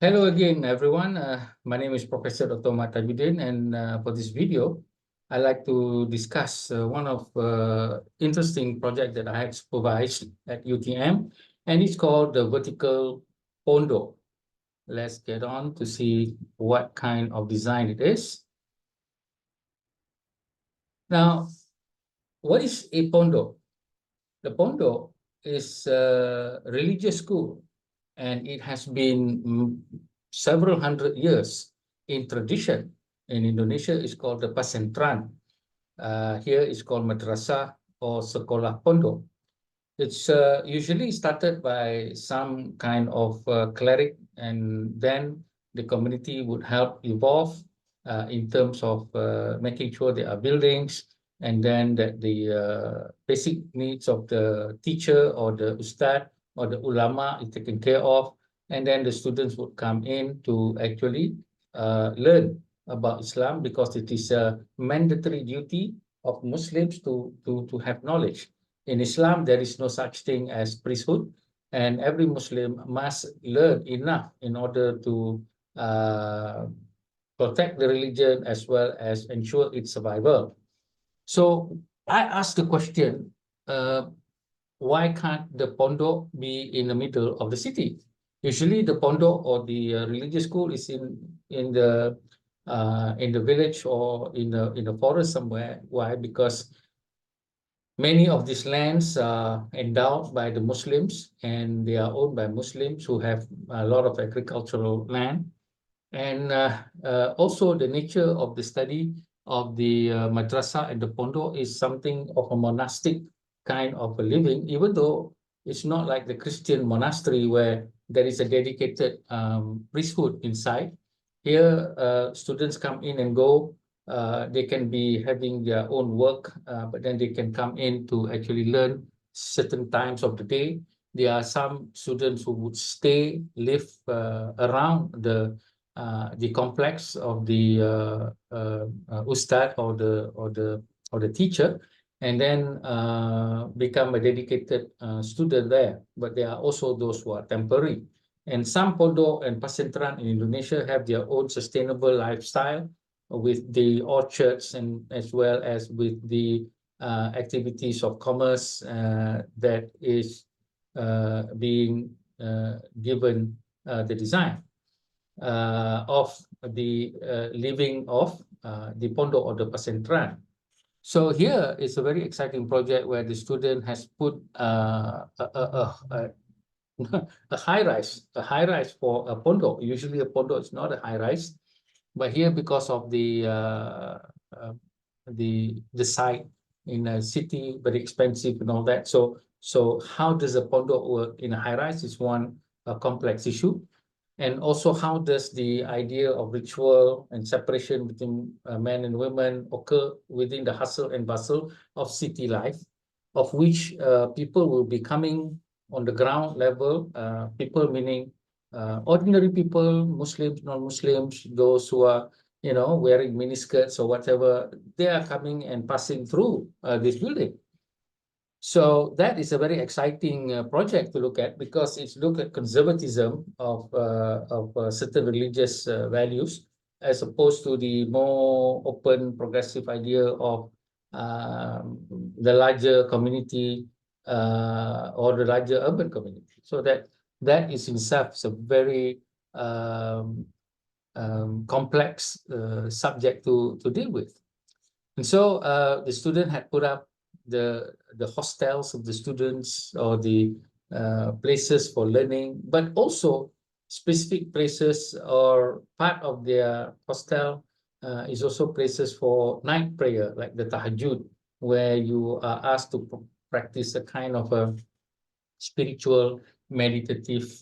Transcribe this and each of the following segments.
Hello again, everyone. My name is Professor Dr. Tajuddin, and for this video, I'd like to discuss one of interesting project that I have supervised at UTM, and it's called the vertical pondok. Let's get on to see what kind of design it is. Now, what is a pondok? The pondok is a religious school, and it has been several hundred years in tradition. In Indonesia, it's called the Pasentran. Here it's called madrasah or Sekolah Pondok. It's usually started by some kind of cleric, and then the community would help evolve in terms of making sure there are buildings, and then that the basic needs of the teacher or the ustad or the ulama is taken care of, and then the students would come in to actually learn about Islam, because it is a mandatory duty of Muslims to have knowledge. In Islam, there is no such thing as priesthood, and every Muslim must learn enough in order to protect the religion as well as ensure its survival. So I asked the question, why can't the pondok be in the middle of the city? Usually the pondok or the religious school is in the village or in the forest somewhere. Why? Because many of these lands are endowed by the Muslims, and they are owned by Muslims who have a lot of agricultural land. And also the nature of the study of the madrasah and the pondok is something of a monastic kind of a living, even though it's not like the Christian monastery where there is a dedicated priesthood inside. Here, students come in and go. They can be having their own work, but then they can come in to actually learn certain times of the day. There are some students who would stay, live around the complex of the ustad or the teacher, and then become a dedicated student there. But there are also those who are temporary. And some pondok and pasentran in Indonesia have their own sustainable lifestyle, with the orchards and as well as with the activities of commerce that is being given the design of the living of the pondok or the pasentran. So here is a very exciting project where the student has put a high rise for a pondok. Usually a pondok is not a high rise, but here, because of the site in a city, very expensive and all that. So how does a pondok work in a high rise is one complex issue. And also, how does the idea of ritual and separation between men and women occur within the hustle and bustle of city life, of which people will be coming on the ground level, people meaning ordinary people, Muslims, non-Muslims, those who are, wearing miniskirts or whatever, they are coming and passing through this building. So that is a very exciting project to look at, because it's look at conservatism of certain religious values, as opposed to the more open, progressive idea of the larger community or the larger urban community. So that is in itself a very complex subject to deal with. And so the student had put up the hostels of the students, or the places for learning, but also specific places, or part of their hostel is also places for night prayer, like the tahajjud, where you are asked to practice a kind of a spiritual, meditative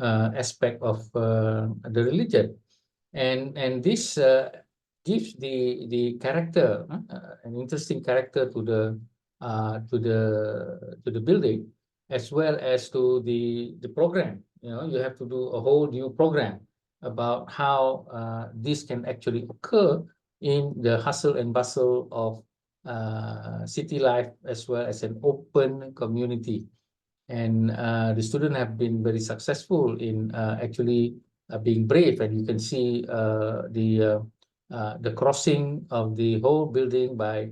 aspect of the religion. And this gives the character, an interesting character to the building, as well as to the program. You have to do a whole new program about how this can actually occur in the hustle and bustle of city life, as well as an open community. And the students have been very successful in actually being brave, and you can see the crossing of the whole building by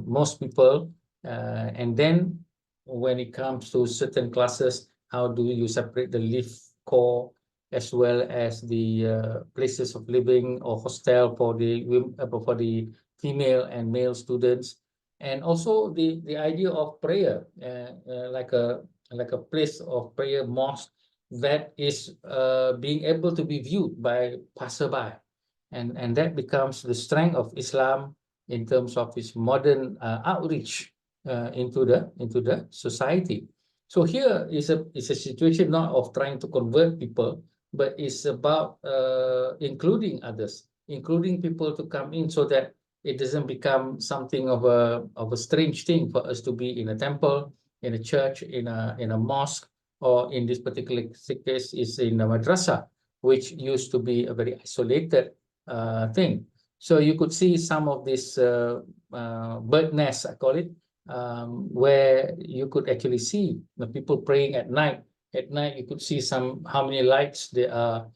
most people, and then when it comes to certain classes, how do you separate the lift core as well as the places of living or hostel for the female and male students, and also the idea of prayer, like a place of prayer, mosque, that is being able to be viewed by passerby, and that becomes the strength of Islam in terms of its modern outreach into the society. So here is a situation not of trying to convert people, but it's about including others, including people to come in, so that it doesn't become something of a strange thing for us to be in a temple, in a church, in a mosque, or in this particular case is in a madrasa, which used to be a very isolated thing. So you could see some of this bird nest, I call it, where you could actually see the people praying at night. At night, you could see how many lights there are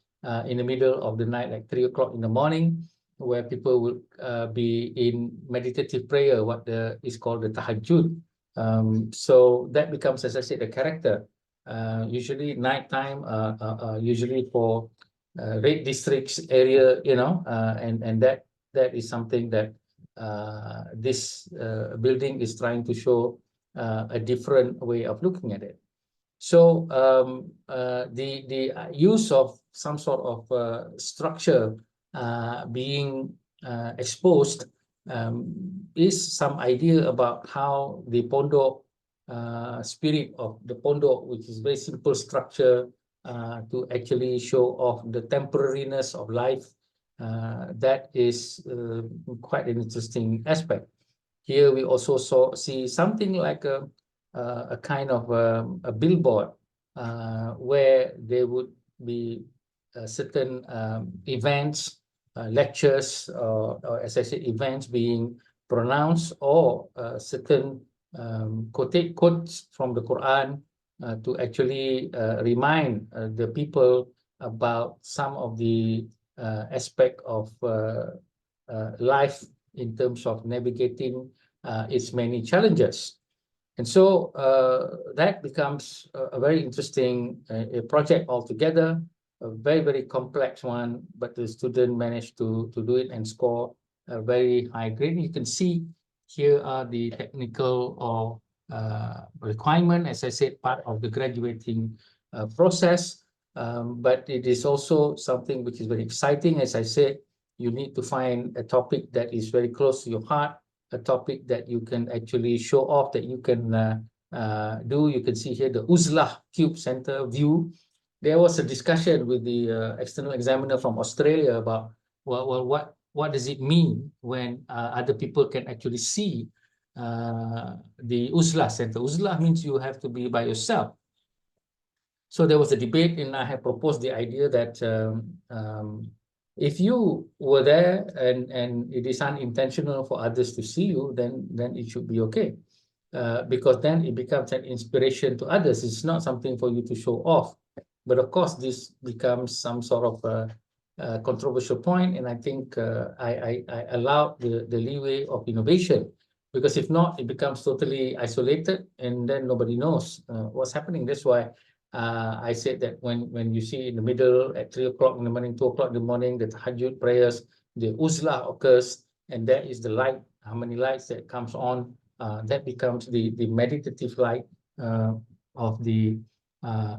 in the middle of the night, like 3 o'clock in the morning, where people will be in meditative prayer, what is called the tahajjud. So that becomes, as I said, the character. Usually nighttime, usually for red districts area, and that is something that this building is trying to show a different way of looking at it. So the use of some sort of structure being exposed is some idea about how the Pondok spirit of the Pondok, which is very simple structure, to actually show off the temporariness of life. That is quite an interesting aspect. Here we also see something like a kind of a billboard where there would be certain events, lectures, or as I said, events being pronounced, or certain quotes from the Quran to actually remind the people about some of the aspect of life in terms of navigating its many challenges. And so that becomes a very interesting project altogether, a very, very complex one, but the student managed to do it and score a very high grade. You can see here are the technical or requirement, as I said, part of the graduating process. But it is also something which is very exciting. As I said, you need to find a topic that is very close to your heart, a topic that you can actually show off, that you can do. You can see here the Uzlah Cube Center view. There was a discussion with the external examiner from Australia about, well, what does it mean when other people can actually see the Uzlah Center? Uzlah means you have to be by yourself. So there was a debate, and I have proposed the idea that if you were there and it is unintentional for others to see you, then it should be okay, because then it becomes an inspiration to others. It's not something for you to show off. But of course, this becomes some sort of a controversial point, and I think I allow the leeway of innovation, because if not, it becomes totally isolated, and then nobody knows what's happening. That's why I said that when you see in the middle at 3 o'clock in the morning, 2 o'clock in the morning, the tahajjud prayers, the uzlah occurs, and that is the light, how many lights that comes on, that becomes the meditative light of the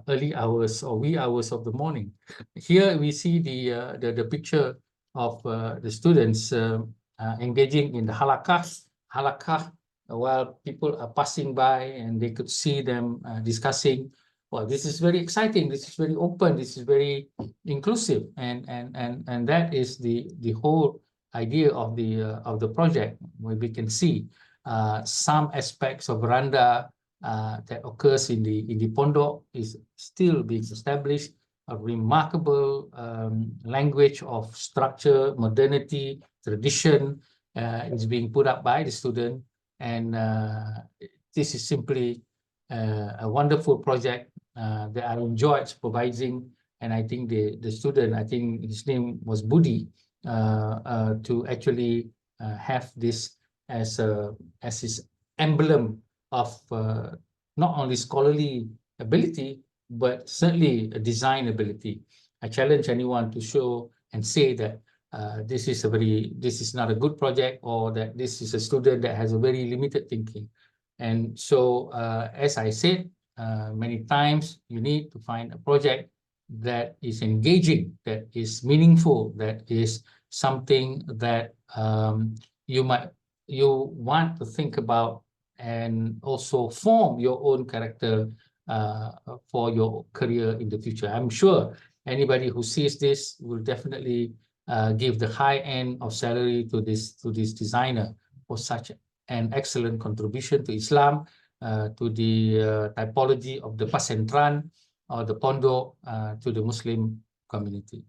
early hours or wee hours of the morning. Here we see the picture of the students engaging in the halakah, while people are passing by, and they could see them discussing. Well, this is very exciting. This is very open. This is very inclusive, and that is the whole idea of the project, where we can see some aspects of veranda that occurs in the Pondok is still being established. A remarkable language of structure, modernity, tradition is being put up by the student, and this is simply a wonderful project that I enjoyed supervising, And I think the student, I think his name was Budi, to actually have this as his emblem of not only scholarly ability, but certainly a design ability. I challenge anyone to show and say that this is not a good project, or that this is a student that has a very limited thinking. And so, as I said many times, you need to find a project that is engaging, that is meaningful, that is something that you want to think about, and also form your own character for your career in the future. I'm sure anybody who sees this will definitely give the high end of salary to this designer for such an excellent contribution to Islam, to the typology of the Pasentran or the Pondok, to the Muslim community.